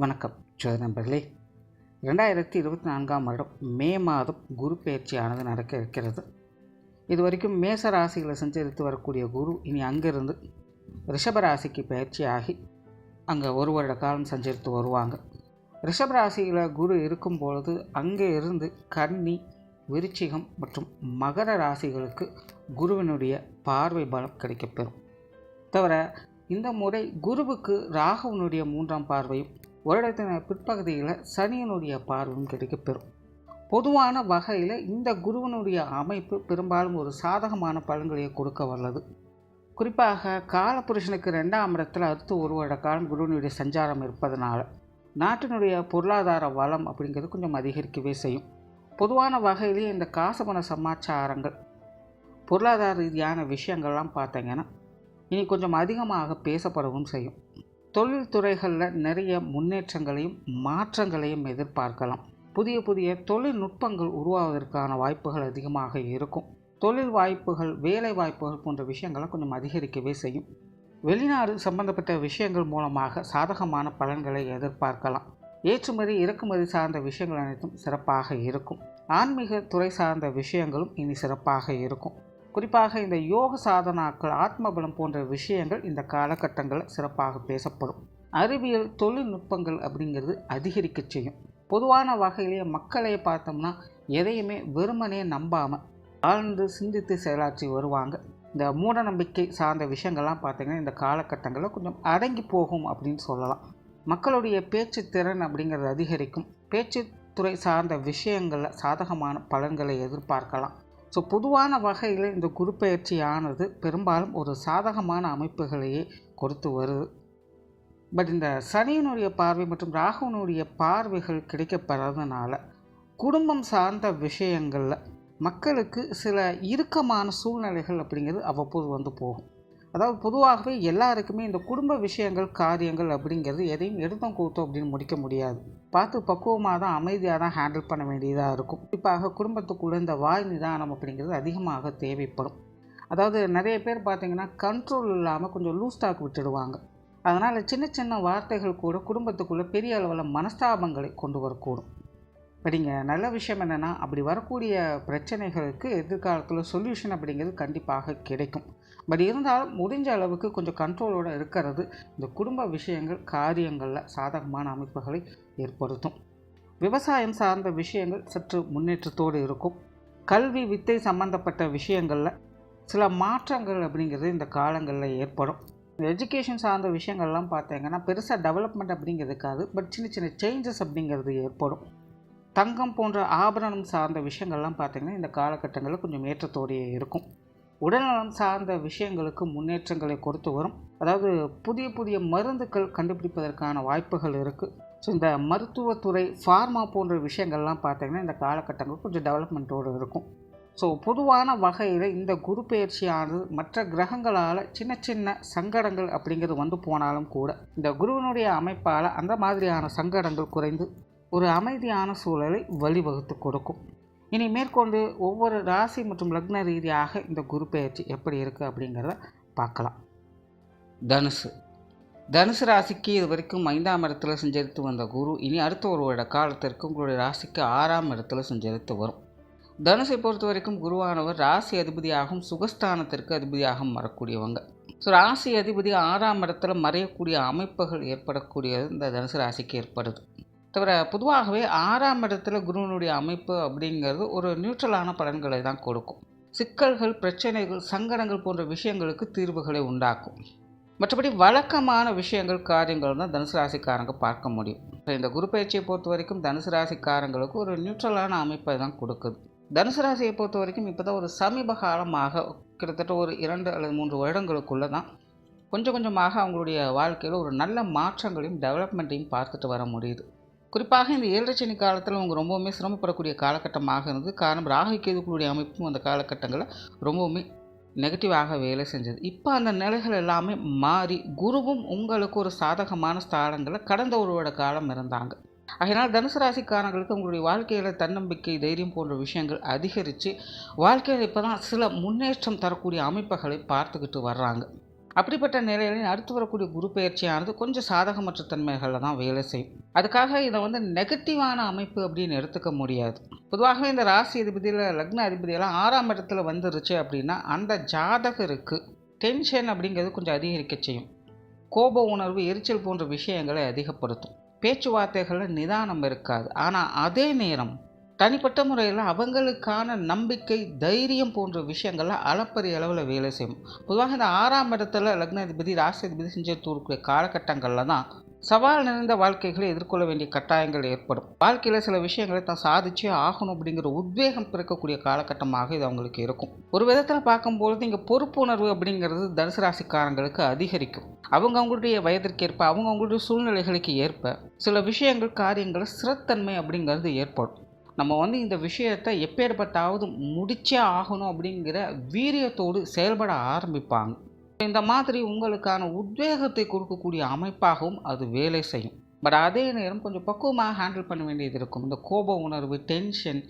வணக்கம் நண்பர்களே. 2024ஆம் வருடம் மே மாதம் குரு பெயர்ச்சியானது நடக்க இருக்கிறது. இது வரைக்கும் மேச ராசிகளை சஞ்சரித்து வரக்கூடிய குரு இனி அங்கிருந்து ரிஷப ராசிக்கு பயிற்சியாகி அங்கே ஒரு வருட காலம் சஞ்சரித்து வருவாங்க. ரிஷப ராசியில் குரு இருக்கும் பொழுது அங்கே இருந்து கன்னி, விருச்சிகம் மற்றும் மகர ராசிகளுக்கு குருவினுடைய பார்வை பலம் கிடைக்கப்பெறும். தவிர இந்த முறை குருவுக்கு ராகுவனுடைய 3ஆம் பார்வையும் வருடத்தின் பிற்பகுதியில் சனியனுடைய பார்வையும் கிடைக்கப்பெறும். பொதுவான வகையில் இந்த குருவனுடைய அமைப்பு பெரும்பாலும் ஒரு சாதகமான பலன்களை கொடுக்க வல்லது. குறிப்பாக காலபுருஷனுக்கு 2ஆம் இடத்தில் அடுத்து ஒரு வருட காலம் குருவனுடைய சஞ்சாரம் இருப்பதனால நாட்டினுடைய பொருளாதார வளம் அப்படிங்கிறது கொஞ்சம் அதிகரிக்கவே செய்யும். பொதுவான வகையிலேயே இந்த காசபண சமாச்சாரங்கள், பொருளாதார ரீதியான விஷயங்கள்லாம் பார்த்தீங்கன்னா இனி கொஞ்சம் அதிகமாக பேசப்படவும் செய்யும். தொழில் துறைகளில் நிறைய முன்னேற்றங்களையும் மாற்றங்களையும் எதிர்பார்க்கலாம். புதிய புதிய தொழில்நுட்பங்கள் உருவாவதற்கான வாய்ப்புகள் அதிகமாக இருக்கும். தொழில் வாய்ப்புகள், வேலை வாய்ப்புகள் போன்ற விஷயங்களை கொஞ்சம் அதிகரிக்கவே செய்யும். வெளிநாடு சம்பந்தப்பட்ட விஷயங்கள் மூலமாக சாதகமான பலன்களை எதிர்பார்க்கலாம். ஏற்றுமதி இறக்குமதி சார்ந்த விஷயங்கள் அனைத்தும் சிறப்பாக இருக்கும். ஆன்மீக துறை சார்ந்த விஷயங்களும் இனி சிறப்பாக இருக்கும். குறிப்பாக இந்த யோக சாதனாக்கள், ஆத்மபலம் போன்ற விஷயங்கள் இந்த காலகட்டங்களில் சிறப்பாக பேசப்படும். அறிவியல், தொழில்நுட்பங்கள் அப்படிங்கிறது அதிகரிக்க செய்யும். பொதுவான வகையிலேயே மக்களை பார்த்தோம்னா எதையுமே வெறுமனே நம்பாமல் ஆழ்ந்து சிந்தித்து செயலாற்றி வருவாங்க. இந்த மூட நம்பிக்கை சார்ந்த விஷயங்கள்லாம் பார்த்திங்கன்னா இந்த காலகட்டங்களில் கொஞ்சம் அடங்கி போகும் அப்படின்னு சொல்லலாம். மக்களுடைய பேச்சு திறன் அப்படிங்கிறது அதிகரிக்கும். பேச்சுத்துறை சார்ந்த விஷயங்களில் சாதகமான பலன்களை எதிர்பார்க்கலாம். ஸோ பொதுவான வகையில் இந்த குரு பயிற்சியானது பெரும்பாலும் ஒரு சாதகமான அமைப்புகளையே கொடுத்து வருது. பட் இந்த சனியினுடைய பார்வை மற்றும் ராகுவனுடைய பார்வைகள் கிடைக்கப்பெறதுனால குடும்பம் சார்ந்த விஷயங்களில் மக்களுக்கு சில இறுக்கமான சூழ்நிலைகள் அப்படிங்கிறது அவ்வப்போது வந்து போகும். அதாவது பொதுவாகவே எல்லாருக்குமே இந்த குடும்ப விஷயங்கள், காரியங்கள் அப்படிங்கிறது எதையும் எடுத்தோம் கொடுத்தோம் அப்படின்னு முடிக்க முடியாது. பார்த்து பக்குவமாக தான், அமைதியாக தான் ஹேண்டில் பண்ண வேண்டியதாக இருக்கும். குறிப்பாக குடும்பத்துக்குள்ளே இந்த வாய் நிதானம் அப்படிங்கிறது அதிகமாக தேவைப்படும். அதாவது நிறைய பேர் பார்த்திங்கன்னா கண்ட்ரோல் இல்லாமல் கொஞ்சம் லூஸ் டாக் விட்டுடுவாங்க. அதனால் சின்ன சின்ன வார்த்தைகள் கூட குடும்பத்துக்குள்ளே பெரிய அளவில் மனஸ்தாபங்களை கொண்டு வரக்கூடும். படிங்க, நல்ல விஷயம் என்னென்னா, அப்படி வரக்கூடிய பிரச்சனைகளுக்கு எதிர்காலத்தில் சொல்யூஷன் அப்படிங்கிறது கண்டிப்பாக கிடைக்கும். பட் இருந்தாலும் முடிஞ்ச அளவுக்கு கொஞ்சம் கண்ட்ரோலோடு இருக்கிறது இந்த குடும்ப விஷயங்கள், காரியங்களில் சாதகமான அமைப்புகளை ஏற்படுத்தும். விவசாயம் சார்ந்த விஷயங்கள் சற்று முன்னேற்றத்தோடு இருக்கும். கல்வி, வித்தை சம்பந்தப்பட்ட விஷயங்களில் சில மாற்றங்கள் அப்படிங்கிறது இந்த காலங்களில் ஏற்படும். எஜுகேஷன் சார்ந்த விஷயங்கள்லாம் பார்த்தீங்கன்னா பெருசாக டெவலப்மெண்ட் அப்படிங்கிறதுக்காது, பட் சின்ன சின்ன சேஞ்சஸ் அப்படிங்கிறது ஏற்படும். தங்கம் போன்ற ஆபரணம் சார்ந்த விஷயங்கள்லாம் பார்த்திங்கன்னா இந்த காலகட்டங்களில் கொஞ்சம் ஏற்றத்தோடையே இருக்கும். உடல்நலம் சார்ந்த விஷயங்களுக்கு முன்னேற்றங்களை கொடுத்து வரும். அதாவது புதிய புதிய மருந்துகள் கண்டுபிடிப்பதற்கான வாய்ப்புகள் இருக்குது. ஸோ இந்த மருத்துவத்துறை, ஃபார்மா போன்ற விஷயங்கள்லாம் பார்த்திங்கன்னா இந்த காலகட்டங்கள் கொஞ்சம் டெவலப்மெண்ட்டோடு இருக்கும். ஸோ பொதுவான வகையில் இந்த குரு பயிற்சியானது மற்ற கிரகங்களால் சின்ன சின்ன சங்கடங்கள் அப்படிங்கிறது வந்து போனாலும் கூட இந்த குருவினுடைய அமைப்பால் அந்த மாதிரியான சங்கடங்கள் குறைந்து ஒரு அமைதியான சூழலை வழிவகுத்து கொடுக்கும். இனி மேற்கொண்டு ஒவ்வொரு ராசி மற்றும் லக்ன ரீதியாக இந்த குரு பெயர்ச்சி எப்படி இருக்குது அப்படிங்கிறத பார்க்கலாம். தனுசு ராசிக்கு இது வரைக்கும் 5ஆம் இடத்துல சஞ்சரித்து வந்த குரு இனி அடுத்த ஒரு வருட காலத்திற்கு உங்களுடைய ராசிக்கு 6ஆம் இடத்துல சஞ்சரித்து வரும். தனுசை பொறுத்த வரைக்கும் குருவானவர் ராசி அதிபதியாகவும் சுகஸ்தானத்திற்கு அதிபதியாகவும் வரக்கூடியவங்க. ஸோ ராசி அதிபதி 6ஆம் இடத்துல மறையக்கூடிய அமைப்புகள் ஏற்படக்கூடியது இந்த தனுசு ராசிக்கு ஏற்படுது. தவிர பொதுவாகவே 6ஆம் இடத்துல குருவினுடைய அமைப்பு அப்படிங்கிறது ஒரு நியூட்ரலான பலன்களை தான் கொடுக்கும். சிக்கல்கள், பிரச்சனைகள், சங்கடங்கள் போன்ற விஷயங்களுக்கு தீர்வுகளை உண்டாக்கும். மற்றபடி வழக்கமான விஷயங்கள், காரியங்கள் தான் தனுசு ராசிக்காரங்க பார்க்க முடியும். இந்த குரு பயிற்சியை பொறுத்த வரைக்கும் தனுசு ராசிக்காரங்களுக்கு ஒரு நியூட்ரலான அமைப்பை தான் கொடுக்குது. தனுசு ராசியை பொறுத்த வரைக்கும் இப்போ தான் ஒரு சமீப காலமாக கிட்டத்தட்ட ஒரு 2 அல்லது 3 வருடங்களுக்குள்ளே தான் கொஞ்சம் கொஞ்சமாக அவங்களுடைய வாழ்க்கையில் ஒரு நல்ல மாற்றங்களையும் டெவலப்மெண்ட்டையும் பார்த்துட்டு வர முடியுது. குறிப்பாக இந்த 7 சனி காலத்தில் அவங்க ரொம்பவுமே சிரமப்படக்கூடிய காலகட்டமாக இருந்தது. காரணம் ராகு கேதுக்களுடைய அமைப்பும் அந்த காலகட்டங்களில் ரொம்பவுமே நெகட்டிவாக வேலை செஞ்சது. இப்போ அந்த நிலைகள் எல்லாமே மாறி குருவும் உங்களுக்கு ஒரு சாதகமான ஸ்தானங்களில் கடந்த ஒரு வருட காலம் இருந்தாங்க. அதனால் தனுசு ராசிக்காரங்களுக்கு உங்களுடைய வாழ்க்கையில் தன்னம்பிக்கை, தைரியம் போன்ற விஷயங்கள் அதிகரித்து வாழ்க்கையில் இப்போ தான் சில முன்னேற்றம் தரக்கூடிய அமைப்புகளை பார்த்துக்கிட்டு வர்றாங்க. அப்படிப்பட்ட நிலையில அடுத்து வரக்கூடிய குரு பெயர்ச்சியானது கொஞ்சம் சாதகமற்ற தன்மைகளில் தான் வேலை செய்யும். அதுக்காக இதை நெகட்டிவான அமைப்பு அப்படின்னு எடுத்துக்க முடியாது. பொதுவாகவே இந்த ராசி அதிபதியில் லக்ன அதிபதியெல்லாம் 6ஆம் இடத்துல வந்துருச்சு அப்படின்னா அந்த ஜாதகருக்கு டென்ஷன் அப்படிங்கிறது கொஞ்சம் அதிகரிக்க செய்யும். கோப உணர்வு, எரிச்சல் போன்ற விஷயங்களை அதிகப்படுத்தும். பேச்சுவார்த்தைகளில் நிதானம் இருக்காது. ஆனால் அதே நேரம் தனிப்பட்ட முறையில் அவங்களுக்கான நம்பிக்கை, தைரியம் போன்ற விஷயங்கள்லாம் அளப்பரிய அளவில் வேலை செய்யும். பொதுவாக இந்த 6ஆம் இடத்துல லக்னாதிபதி ராசி அதிபதி செஞ்சுட்டு இருக்கக்கூடிய காலகட்டங்களில் தான் சவால் நிறைந்த வாழ்க்கைகளை எதிர்கொள்ள வேண்டிய கட்டாயங்கள் ஏற்படும். வாழ்க்கையில் சில விஷயங்களை தான் சாதிச்சே ஆகணும் அப்படிங்கிற உத்வேகம் பிறக்கக்கூடிய காலகட்டமாக இது அவங்களுக்கு இருக்கும். ஒரு விதத்தில் பார்க்கும்பொழுது இங்கே பொறுப்புணர்வு அப்படிங்கிறது தனுசு ராசிக்காரங்களுக்கு அதிகரிக்கும். அவங்களுடைய வயதிற்கேற்ப, அவங்களுடைய சூழ்நிலைகளுக்கு ஏற்ப சில விஷயங்கள், காரியங்கள் ஸ்திரத்தன்மை அப்படிங்கிறது ஏற்படும். நம்ம இந்த விஷயத்தை எப்பேற்பட்டாவது முடிச்சே ஆகணும் அப்படிங்கிற வீரியத்தோடு செயல்பட ஆரம்பிப்பாங்க. இந்த மாதிரி உங்களுக்கான உத்வேகத்தை கொடுக்கக்கூடிய அமைப்பாகவும் அது வேலை செய்யும். பட் அதே நேரம் கொஞ்சம் பக்குவமாக ஹேண்டில் பண்ண வேண்டியது இருக்கும். இந்த கோப உணர்வு, டென்ஷன்,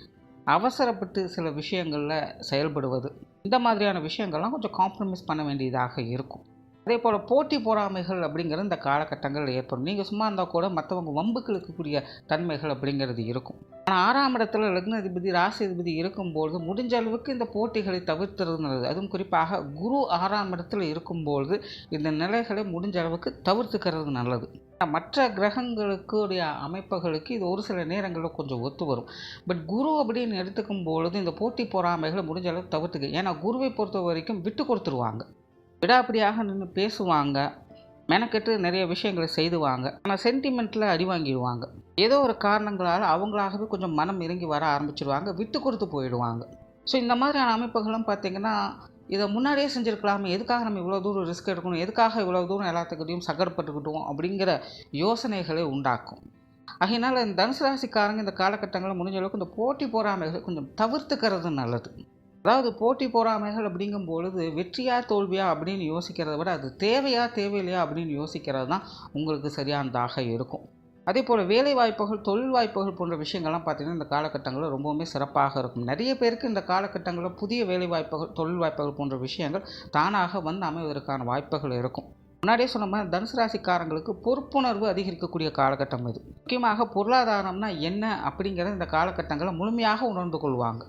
அவசரப்பட்டு சில விஷயங்களில் செயல்படுவது, இந்த மாதிரியான விஷயங்கள்லாம் கொஞ்சம் காம்ப்ரமைஸ் பண்ண வேண்டியதாக இருக்கும். அதே போல் போட்டி பொறாமைகள் அப்படிங்கிறது இந்த காலகட்டங்களில் ஏற்படும். நீங்கள் சும்மா இருந்தால் கூட மற்றவங்க வம்புக்கு இழுக்கக்கூடிய தன்மைகள் அப்படிங்கிறது இருக்கும். ஆனால் 6ஆம் இடத்துல லக்னாதிபதி ராசி அதிபதி இருக்கும்பொழுது முடிஞ்ச அளவுக்கு இந்த போட்டிகளை தவிர்த்துறது நல்லது. அதுவும் குறிப்பாக குரு 6ஆம் இடத்துல இருக்கும்பொழுது இந்த நிலைகளை முடிஞ்ச அளவுக்கு தவிர்த்துக்கிறது நல்லது. மற்ற கிரகங்களுக்குடைய அமைப்புகளுக்கு இது ஒரு சில நேரங்களில் கொஞ்சம் ஒத்து வரும். பட் குரு அப்படின்னு எடுத்துக்கும் பொழுது இந்த போட்டி பொறாமைகளை முடிஞ்ச அளவுக்கு தவிர்த்துக்க. ஏன்னா குருவை பொறுத்த வரைக்கும் விட்டு கொடுத்துருவாங்க, விடாப்பிடியாக நின்று பேசுவாங்க, மெனக்கெட்டு நிறைய விஷயங்களை செய்துவாங்க. ஆனால் சென்டிமெண்ட்டில் அடி வாங்கிடுவாங்க. ஏதோ ஒரு காரணங்களால் அவங்களாகவே கொஞ்சம் மனம் இறங்கி வர ஆரம்பிச்சிடுவாங்க, விட்டு கொடுத்து போயிடுவாங்க. ஸோ இந்த மாதிரியான அமைப்புகளும் பார்த்திங்கன்னா, இதை முன்னாடியே செஞ்சுருக்கலாமே, எதுக்காக நம்ம இவ்வளோ தூரம் ரிஸ்க் எடுக்கணும், எதுக்காக இவ்வளோ தூரம் எல்லாத்துக்கிட்டையும் சங்கடப்பட்டுக்கிட்டோம் அப்படிங்கிற யோசனைகளை உண்டாக்கும். ஆகையினால் இந்த தனுசு ராசிக்காரங்க இந்த காலகட்டங்களில் முடிஞ்ச அளவுக்கு இந்த போட்டி பொறாமைகளை கொஞ்சம் தவிர்த்துக்கிறது நல்லது. அதாவது போட்டி பொறாமைகள் அப்படிங்கும்பொழுது வெற்றியா தோல்வியா அப்படின்னு யோசிக்கிறத விட அது தேவையா தேவையில்லையா அப்படின்னு யோசிக்கிறது தான் உங்களுக்கு சரியானதாக இருக்கும். அதே போல் வேலை வாய்ப்புகள், தொழில் வாய்ப்புகள் போன்ற விஷயங்கள்லாம் பார்த்திங்கன்னா இந்த காலகட்டங்களில் ரொம்பவுமே சிறப்பாக இருக்கும். நிறைய பேருக்கு இந்த காலகட்டங்களில் புதிய வேலை வாய்ப்புகள், தொழில் வாய்ப்புகள் போன்ற விஷயங்கள் தானாக அமைவதற்கான வாய்ப்புகள் இருக்கும். முன்னாடியே சொன்ன மாதிரி தனுசு ராசிக்காரங்களுக்கு பொறுப்புணர்வு அதிகரிக்கக்கூடிய காலகட்டம் இது. முக்கியமாக பொருளாதாரம்னா என்ன அப்படிங்கிறத இந்த காலகட்டங்களில் முழுமையாக உணர்ந்து கொள்வாங்க.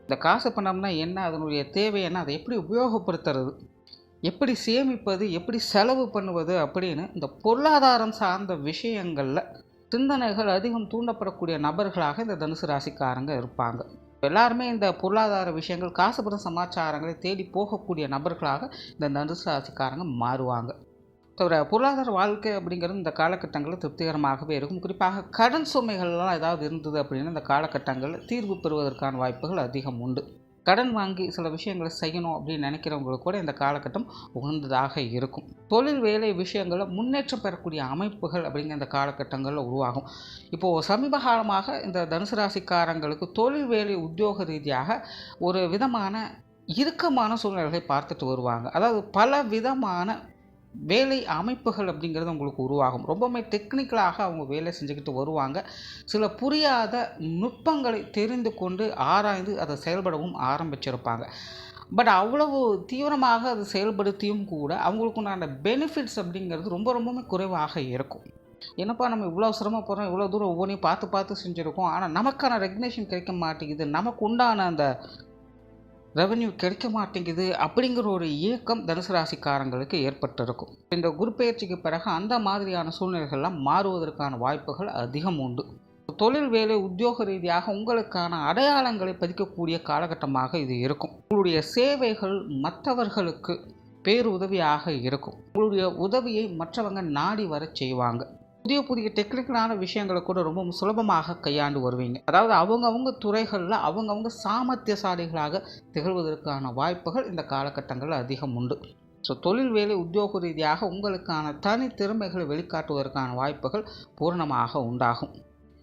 இந்த காசு பணம்னா என்ன, அதனுடைய தேவை என்ன, அதை எப்படி உபயோகப்படுத்துறது, எப்படி சேமிப்பது, எப்படி செலவு பண்ணுவது அப்படின்னு இந்த பொருளாதாரம் சார்ந்த விஷயங்களில் சிந்தனைகள் அதிகம் தூண்டப்படக்கூடிய நபர்களாக இந்த தனுசு ராசிக்காரங்க இருப்பாங்க. எல்லாருமே இந்த பொருளாதார விஷயங்கள், காசு பணம் சமாச்சாரங்களை தேடி போகக்கூடிய நபர்களாக இந்த தனுசு ராசிக்காரங்க மாறுவாங்க. தவிர பொருளாதார வாழ்க்கை அப்படிங்கிறது இந்த காலகட்டங்களில் திருப்திகரமாகவே இருக்கும். குறிப்பாக கடன் சுமைகள்லாம் ஏதாவது இருந்தது அப்படின்னா இந்த காலகட்டங்களில் தீர்வு பெறுவதற்கான வாய்ப்புகள் அதிகம் உண்டு. கடன் வாங்கி சில விஷயங்களை செய்யணும் அப்படின்னு நினைக்கிறவங்களுக்கு கூட இந்த காலகட்டம் உகந்ததாக இருக்கும். தொழில் வேலை விஷயங்களில் முன்னேற்றம் பெறக்கூடிய அமைப்புகள் அப்படிங்கிற இந்த காலகட்டங்களில் உருவாகும். இப்போது சமீப காலமாக இந்த தனுசு ராசிக்காரங்களுக்கு தொழில் வேலை உத்தியோக ரீதியாக ஒரு விதமான இறுக்கமான சூழ்நிலைகளை பார்த்துட்டு வருவாங்க. அதாவது பல விதமான வேலை அமைப்புகள் அப்படிங்கிறது உங்களுக்கு உருவாகும். ரொம்பவுமே டெக்னிக்கலாக அவங்க வேலை செஞ்சுக்கிட்டு வருவாங்க. சில புரியாத நுட்பங்களை தெரிந்து கொண்டு ஆராய்ந்து அதை செயல்படவும் ஆரம்பிச்சிருப்பாங்க. பட் அவ்வளவு தீவிரமாக அது செயல்படுத்தியும் கூட அவங்களுக்கு உண்டான பெனிஃபிட்ஸ் அப்படிங்கிறது ரொம்பவுமே குறைவாக இருக்கும். என்னப்பா நம்ம இவ்வளோ சிரமப்படுறோம், இவ்வளோ தூரம் ஒவ்வொன்றையும் பார்த்து செஞ்சுருக்கோம், ஆனால் நமக்கான ரெகக்னேஷன் கிடைக்க மாட்டேங்குது, நமக்கு உண்டான அந்த ரெவன்யூ கிடைக்க மாட்டேங்குது அப்படிங்கிற ஒரு இயக்கம் தனுசு ராசிக்காரங்களுக்கு ஏற்பட்டிருக்கும். இந்த குரு பெயர்ச்சிக்கு பிறகு அந்த மாதிரியான சூழ்நிலைகள்லாம் மாறுவதற்கான வாய்ப்புகள் அதிகம் உண்டு. தொழில் வேலை உத்தியோக ரீதியாக உங்களுக்கான அடையாளங்களை பதிக்கக்கூடிய காலகட்டமாக இது இருக்கும். உங்களுடைய சேவைகள் மற்றவர்களுக்கு பேருதவியாக இருக்கும். உங்களுடைய உதவியை மற்றவங்க நாடி வர செய்வாங்க. புதிய டெக்னிக்கலான விஷயங்களை கூட ரொம்ப சுலபமாக கையாண்டு வருவீங்க. அதாவது அவங்கவுங்க துறைகளில் அவங்கவுங்க சாமர்த்தியசாலிகளாக திகழ்வதற்கான வாய்ப்புகள் இந்த காலகட்டங்களில் அதிகம் உண்டு. ஸோ தொழில் வேலை உத்தியோக ரீதியாக உங்களுக்கான தனித்திறமைகளை வெளிக்காட்டுவதற்கான வாய்ப்புகள் பூரணமாக உண்டாகும்.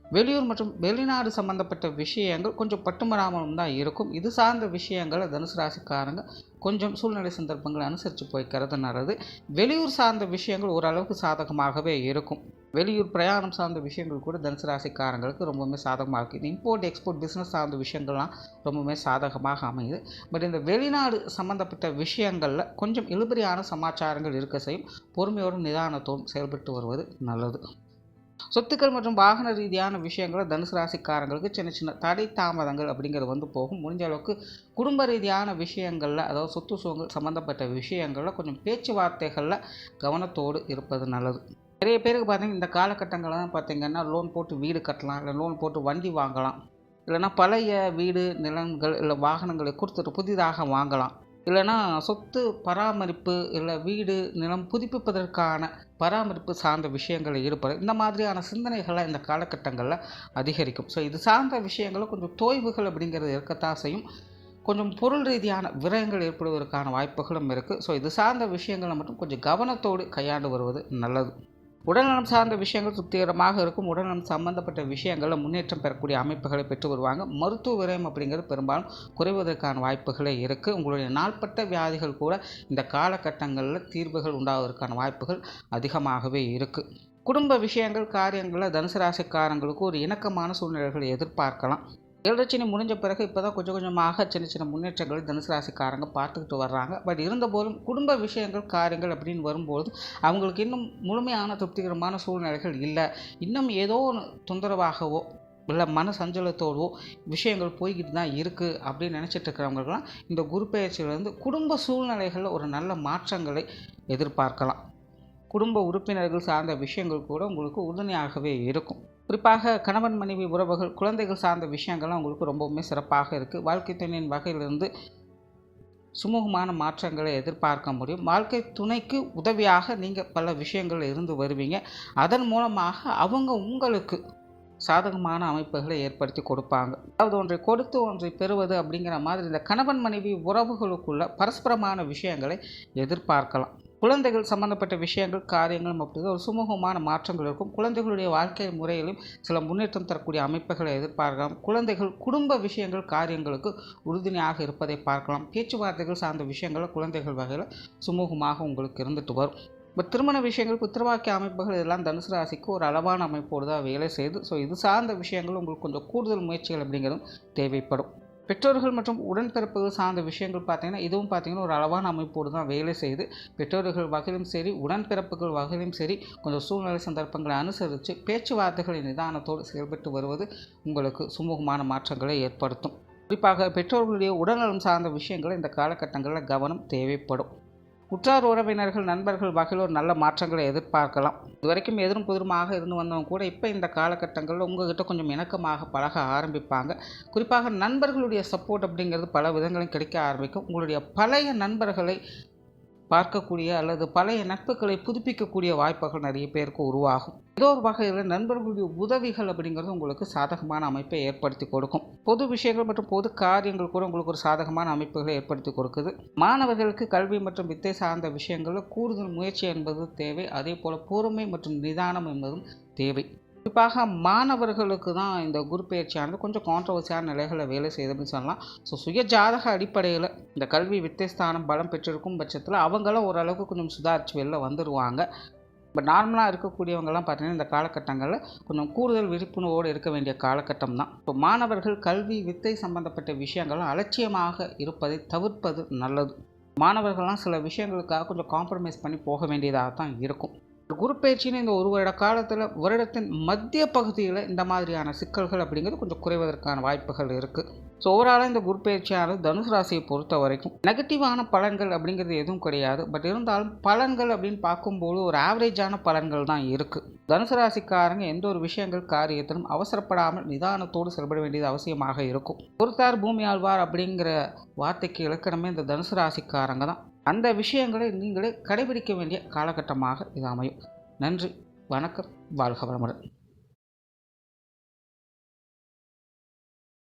வெளியூர் மற்றும் வெளிநாடு சம்பந்தப்பட்ட விஷயங்கள் கொஞ்சம் பட்டுமராமலும் தான் இருக்கும். இது சார்ந்த விஷயங்களை தனுசு ராசிக்காரங்க கொஞ்சம் சூழ்நிலை சந்தர்ப்பங்களை அனுசரித்து போய்க்கிறது நல்லது. வெளியூர் சார்ந்த விஷயங்கள் ஓரளவுக்கு சாதகமாகவே இருக்கும். வெளியூர் பிரயாணம் சார்ந்த விஷயங்கள் கூட தனுசு ராசிக்காரங்களுக்கு ரொம்பவுமே சாதகமாக இருக்குது. இந்த இம்போர்ட் எக்ஸ்போர்ட் பிஸ்னஸ் சார்ந்த விஷயங்கள்லாம் ரொம்பவுமே சாதகமாக அமையுது. பட் இந்த வெளிநாடு சம்மந்தப்பட்ட விஷயங்களில் கொஞ்சம் இழுபறியான சமாச்சாரங்கள் இருக்க செய்யும். பொறுமையோடும் நிதானத்தோடும் செயல்பட்டு வருவது நல்லது. சொத்துக்கள் மற்றும் வாகன ரீதியான விஷயங்களை தனுசு ராசிக்காரங்களுக்கு சின்ன சின்ன தடை தாமதங்கள் அப்படிங்கிறது போகும். முடிஞ்ச அளவுக்கு குடும்ப ரீதியான விஷயங்களில், அதாவது சொத்து சுகங்கள் சம்மந்தப்பட்ட விஷயங்களில் கொஞ்சம் பேச்சுவார்த்தைகளில் கவனத்தோடு இருப்பது நல்லது. நிறைய பேருக்கு பார்த்திங்கன்னா இந்த காலகட்டங்களில் தான் பார்த்திங்கன்னா லோன் போட்டு வீடு கட்டலாம், இல்லை லோன் போட்டு வண்டி வாங்கலாம், இல்லைனா பழைய வீடு நிலங்கள் இல்லை வாகனங்களை கொடுத்துட்டு புதிதாக வாங்கலாம், இல்லைனா சொத்து பராமரிப்பு இல்லை வீடு நிலம் புதுப்பிப்பதற்கான பராமரிப்பு சார்ந்த விஷயங்களில் ஈடுபடும். இந்த மாதிரியான சிந்தனைகளை இந்த காலகட்டங்களில் அதிகரிக்கும். ஸோ இது சார்ந்த விஷயங்களும் கொஞ்சம் தோய்வுகள் அப்படிங்கிறது இருக்கத்தான் செய்யும். கொஞ்சம் பொருள் ரீதியான விரயங்கள் ஏற்படுவதற்கான வாய்ப்புகளும் இருக்குது. ஸோ இது சார்ந்த விஷயங்களை மட்டும் கொஞ்சம் கவனத்தோடு கையாண்டு வருவது நல்லது. உடல்நலம் சார்ந்த விஷயங்கள் திருப்திகரமாக இருக்கும். உடல்நலம் சம்பந்தப்பட்ட விஷயங்களில் முன்னேற்றம் பெறக்கூடிய அமைப்புகளை பெற்று வருவாங்க. மருத்துவ விரயம் அப்படிங்கிறது பெரும்பாலும் குறைவதற்கான வாய்ப்புகளே இருக்குது. உங்களுடைய நாள்பட்ட வியாதிகள் கூட இந்த காலகட்டங்களில் தீர்வுகள் உண்டாவதற்கான வாய்ப்புகள் அதிகமாகவே இருக்குது. குடும்ப விஷயங்கள் காரியங்களில் தனுசு ராசிக்காரங்களுக்கு ஒரு இணக்கமான சூழ்நிலைகளை எதிர்பார்க்கலாம். ஏழரை முடிஞ்ச பிறகு இப்போ தான் கொஞ்சம் கொஞ்சமாக சின்ன சின்ன முன்னேற்றங்கள் தனுசு ராசிக்காரங்க பார்த்துக்கிட்டு வர்றாங்க. பட் இருந்தபோதும் குடும்ப விஷயங்கள் காரியங்கள் அப்படின்னு வரும்போது அவங்களுக்கு இன்னும் முழுமையான திருப்திகரமான சூழ்நிலைகள் இல்லை. இன்னும் ஏதோ தொந்தரவாகவோ இல்லை மன சஞ்சலத்தோடவோ விஷயங்கள் போய்கிட்டு தான் இருக்குது அப்படின்னு நினச்சிட்டு இருக்கிறவங்களுக்கெல்லாம் இந்த குரு பெயர்ச்சியிலேருந்து குடும்ப சூழ்நிலைகளில் ஒரு நல்ல மாற்றங்களை எதிர்பார்க்கலாம். குடும்ப உறுப்பினர்கள் சார்ந்த விஷயங்கள் கூட உங்களுக்கு உறுதுணையாகவே இருக்கும். குறிப்பாக கணவன் மனைவி உறவுகள் குழந்தைகள் சார்ந்த விஷயங்கள்லாம் உங்களுக்கு ரொம்பவுமே சிறப்பாக இருக்குது. வாழ்க்கை துணையின் வகையிலிருந்து சுமூகமான மாற்றங்களை எதிர்பார்க்க முடியும். வாழ்க்கை துணைக்கு உதவியாக நீங்கள் பல விஷயங்கள் இருந்து வருவீங்க. அதன் மூலமாக அவங்க உங்களுக்கு சாதகமான அமைப்புகளை ஏற்படுத்தி கொடுப்பாங்க. அதாவது ஒன்றை கொடுத்து ஒன்றை பெறுவது அப்படிங்கிற மாதிரி இந்த கணவன் மனைவி உறவுகளுக்குள்ள பரஸ்பரமான விஷயங்களை எதிர்பார்க்கலாம். குழந்தைகள் சம்பந்தப்பட்ட விஷயங்கள் காரியங்கள் அப்படிங்கிறது ஒரு சுமூகமான மாற்றங்கள் இருக்கும். குழந்தைகளுடைய வாழ்க்கை முறையிலும் சில முன்னேற்றம் தரக்கூடிய அமைப்புகளை எதிர்பார்க்கலாம். குழந்தைகள் குடும்ப விஷயங்கள் காரியங்களுக்கு உறுதுணையாக இருப்பதை பார்க்கலாம். பேச்சுவார்த்தைகள் சார்ந்த விஷயங்கள் குழந்தைகள் வகையில் சுமூகமாக உங்களுக்கு இருந்துட்டு வரும். இப்போ திருமண விஷயங்கள் புத்திரவாக்கிய அமைப்புகள் இதெல்லாம் தனுசு ராசிக்கு ஒரு அளவான அமைப்போடு தான் வேலை செய்யுது. ஸோ இது சார்ந்த விஷயங்கள் உங்களுக்கு கொஞ்சம் கூடுதல் முயற்சிகள் அப்படிங்கிறதும் தேவைப்படும். பெற்றோர்கள் மற்றும் உடன்பிறப்புகள் சார்ந்த விஷயங்கள் பார்த்திங்கன்னா இதுவும் பார்த்திங்கன்னா ஒரு அளவான அமைப்போடு தான் வேலை செய்து பெற்றோர்கள் வகையிலும் சரி உடன்பிறப்புகள் வகையிலும் சரி கொஞ்சம் சூழ்நிலை சந்தர்ப்பங்களை அனுசரித்து பேச்சுவார்த்தைகளின் நிதானத்தோடு செயல்பட்டு வருவது உங்களுக்கு சுமூகமான மாற்றங்களை ஏற்படுத்தும். குறிப்பாக பெற்றோர்களுடைய உடல்நலம் சார்ந்த விஷயங்கள் இந்த காலகட்டங்களில் கவனம் தேவைப்படும். உற்றார் உறவினர்கள் நண்பர்கள் வகையில் ஒரு நல்ல மாற்றங்களை எதிர்பார்க்கலாம். இதுவரைக்கும் எதிரும் புதிருமாக இருந்து வந்தவங்க கூட இப்போ இந்த காலகட்டங்களில் உங்கள்கிட்ட கொஞ்சம் இணக்கமாக பழக ஆரம்பிப்பாங்க. குறிப்பாக நண்பர்களுடைய சப்போர்ட் அப்படிங்கிறது பல விதங்களும் கிடைக்க ஆரம்பிக்கும். உங்களுடைய பழைய நண்பர்களை பார்க்கக்கூடிய அல்லது பழைய நட்புகளை புதுப்பிக்கக்கூடிய வாய்ப்புகள் நிறைய பேருக்கு உருவாகும். ஏதோ ஒரு வகையில் நண்பர்களுடைய உதவிகள் அப்படிங்கிறது உங்களுக்கு சாதகமான அமைப்பை ஏற்படுத்தி கொடுக்கும். பொது விஷயங்கள் மற்றும் பொது காரியங்கள் கூட உங்களுக்கு ஒரு சாதகமான அமைப்புகளை ஏற்படுத்தி கொடுக்குது. மாணவர்களுக்கு கல்வி மற்றும் வித்தை சார்ந்த விஷயங்களில் கூடுதல் முயற்சி என்பது தேவை. அதே போல் பொறுமை மற்றும் நிதானம் என்பதும் தேவை. குறிப்பாக மாணவர்களுக்கு தான் இந்த குரு பயிற்சியானது கொஞ்சம் கான்ட்ரவர்சியான நிலைகளில் வேலை செய்யுதுன்னு சொல்லலாம். ஸோ சுய ஜாதக அடிப்படையில் இந்த கல்வி வித்தைஸ்தானம் பலம் பெற்றிருக்கும் பட்சத்தில் அவங்களும் ஓரளவுக்கு கொஞ்சம் சுதாரித்து வெளில வந்துடுவாங்க. பட் நார்மலாக இருக்கக்கூடியவங்கெல்லாம் பார்த்திங்கன்னா இந்த காலகட்டங்களில் கொஞ்சம் கூடுதல் விழிப்புணர்வோடு இருக்க வேண்டிய காலகட்டம் தான். இப்போ மாணவர்கள் கல்வி வித்தை சம்பந்தப்பட்ட விஷயங்களும் அலட்சியமாக இருப்பதை தவிர்ப்பது நல்லது. மாணவர்கள்லாம் சில விஷயங்களுக்காக கொஞ்சம் காம்ப்ரமைஸ் பண்ணி போக வேண்டியதாக தான் இருக்கும். குரு பயிற்சின்னு இந்த ஒரு வருட காலத்தில் வருடத்தின் மத்திய பகுதியில் இந்த மாதிரியான சிக்கல்கள் அப்படிங்கிறது கொஞ்சம் குறைவதற்கான வாய்ப்புகள் இருக்குது. ஸோ ஓவராலாக இந்த குரு பயிற்சியானது தனுசு ராசியை பொறுத்த வரைக்கும் நெகட்டிவான பலன்கள் அப்படிங்கிறது எதுவும் கிடையாது. பட் இருந்தாலும் பலன்கள் அப்படின்னு பார்க்கும்போது ஒரு ஆவரேஜான பலன்கள் தான் இருக்குது. தனுசு ராசிக்காரங்க எந்த ஒரு விஷயங்கள் காரியத்திலும் அவசரப்படாமல் நிதானத்தோடு செயல்பட வேண்டியது அவசியமாக இருக்கும். பொறுத்தார் பூமி ஆழ்வார் அப்படிங்கிற வார்த்தைக்கு இலக்கணமே இந்த தனுசு ராசிக்காரங்க தான். அந்த விஷயங்களை நீங்களே கடைபிடிக்க வேண்டிய காலகட்டமாக இது அமையும். நன்றி, வணக்கம், வாழ்க வளமுடன்.